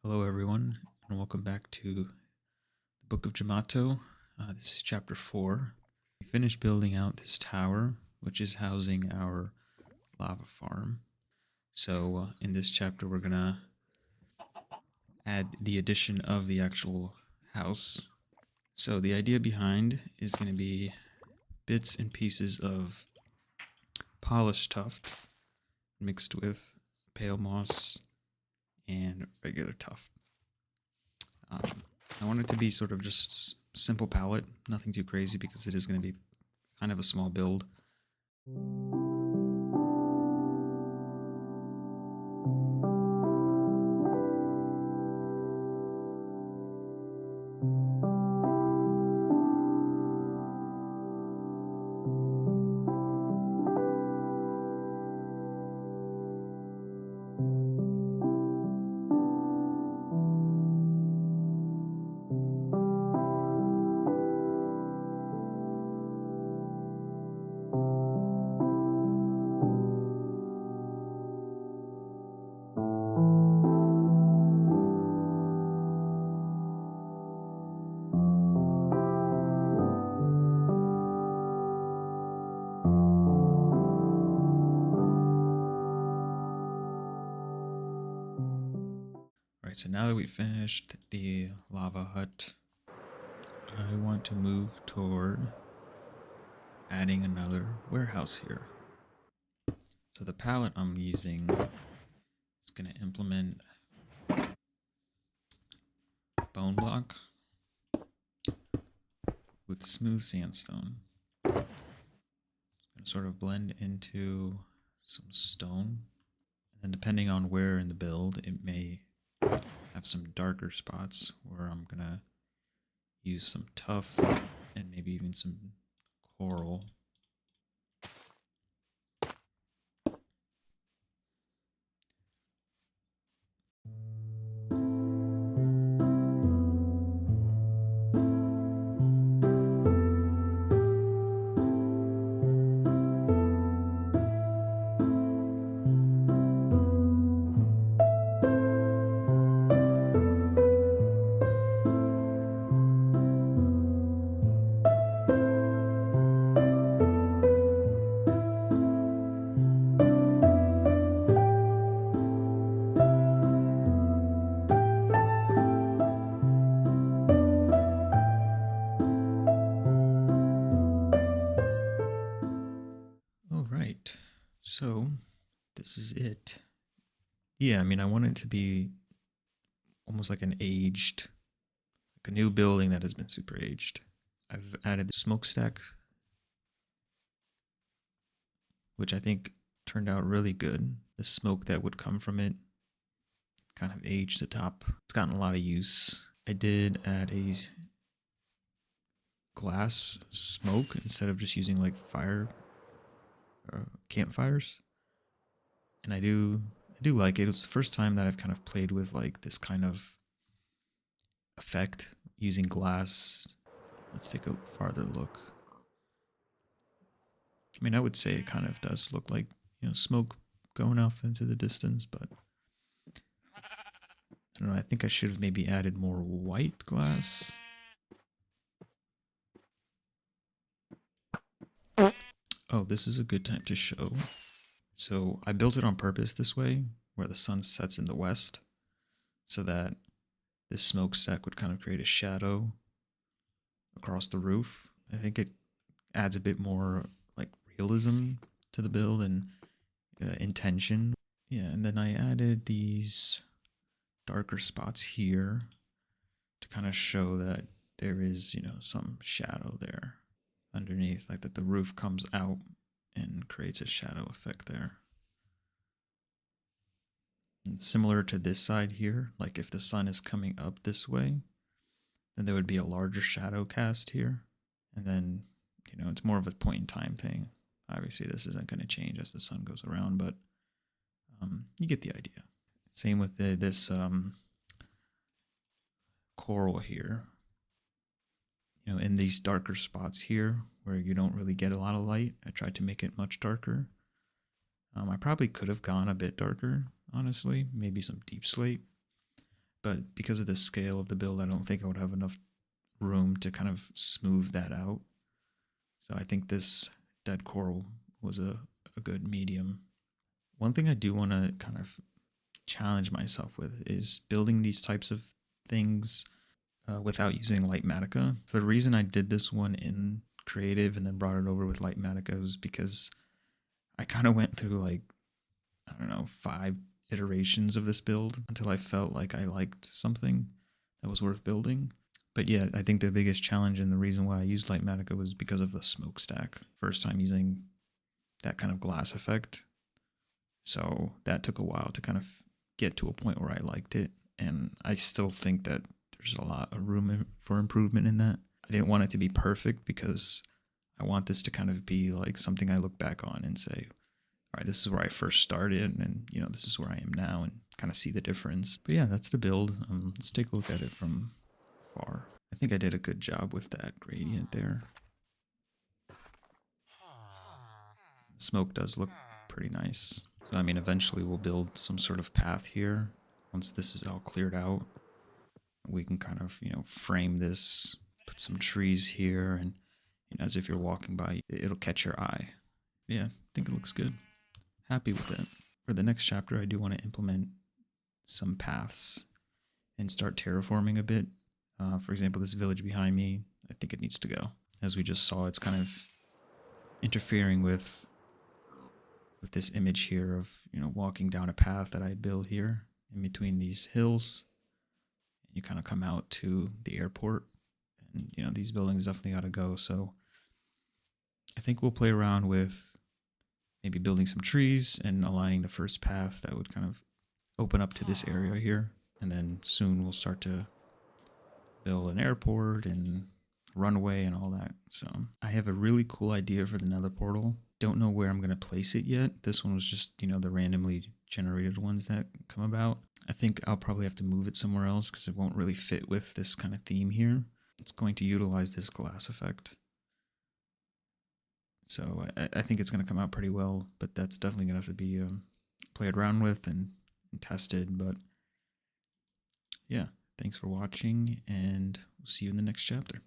Hello, everyone, and welcome back to the Book of Jamato. This is chapter 4. We finished building out this tower, which is housing our lava farm. So, in this chapter, we're going to add the addition of the actual house. So, the idea behind is going to be bits and pieces of polished tuff mixed with pale moss and regular tuff. I want it to be sort of just simple palette, nothing too crazy because it is going to be kind of a small build. Alright, so now that we've finished the lava hut, I want to move toward adding another warehouse here. So the palette I'm using is going to implement bone block with smooth sandstone. It's going to sort of blend into some stone. And then depending on where in the build, it may have some darker spots where I'm going to use some tuff and maybe even some coral. All right, so this is it. Yeah, I mean, I want it to be almost like an aged, like a new building that has been super aged. I've added the smokestack, which I think turned out really good. The smoke that would come from it kind of aged the top. It's gotten a lot of use. I did add a glass smoke instead of just using like fire campfires, and I do like it. It's the first time that I've kind of played with like this kind of effect using glass. Let's take a farther look. I mean, I would say it kind of does look like, smoke going off into the distance, but I don't know. I think I should have maybe added more white glass. Oh, this is a good time to show. So I built it on purpose this way, where the sun sets in the west, so that this smokestack would kind of create a shadow across the roof. I think it adds a bit more like realism to the build and intention. Yeah, and then I added these darker spots here to kind of show that there is, some shadow there underneath, like that the roof comes out and creates a shadow effect there. And similar to this side here, like if the sun is coming up this way, then there would be a larger shadow cast here. And then, it's more of a point in time thing. Obviously, this isn't going to change as the sun goes around, but you get the idea. Same with this coral here. In these darker spots here where you don't really get a lot of light, I tried to make it much darker. I probably could have gone a bit darker, honestly, maybe some deep slate. but because of the scale of the build, I don't think I would have enough room to kind of smooth that out. So I think this dead coral was a good medium. One thing I do want to kind of challenge myself with is building these types of things without using Lightmatica. The reason I did this one in creative and then brought it over with Lightmatica was because I kind of went through like, I don't know, 5 iterations of this build until I felt like I liked something that was worth building. But yeah, I think the biggest challenge and the reason why I used Lightmatica was because of the smokestack. First time using that kind of glass effect. So that took a while to kind of get to a point where I liked it. And I still think that there's a lot of room for improvement in that. I didn't want it to be perfect because I want this to kind of be like something I look back on and say, all right, this is where I first started, and this is where I am now, and kind of see the difference. But yeah, that's the build. Let's take a look at it from far. I think I did a good job with that gradient there. The smoke does look pretty nice. So I mean, eventually we'll build some sort of path here. Once this is all cleared out, we can kind of, frame this, put some trees here, and as if you're walking by, it'll catch your eye. Yeah, I think it looks good. Happy with it. For the next chapter, I do want to implement some paths and start terraforming a bit. For example, this village behind me, I think it needs to go. As we just saw, it's kind of interfering with this image here of, walking down a path that I built here in between these hills. And you kind of come out to the airport, and, these buildings definitely got to go. So I think we'll play around with maybe building some trees and aligning the first path that would kind of open up to this area here. And then soon we'll start to build an airport and runway and all that. So I have a really cool idea for the nether portal. Don't know where I'm going to place it yet. This one was just, the randomly generated ones that come about. I think I'll probably have to move it somewhere else because it won't really fit with this kind of theme here. It's going to utilize this glass effect. So I think it's going to come out pretty well, but that's definitely going to have to be played around with and tested. But yeah, thanks for watching, and we'll see you in the next chapter.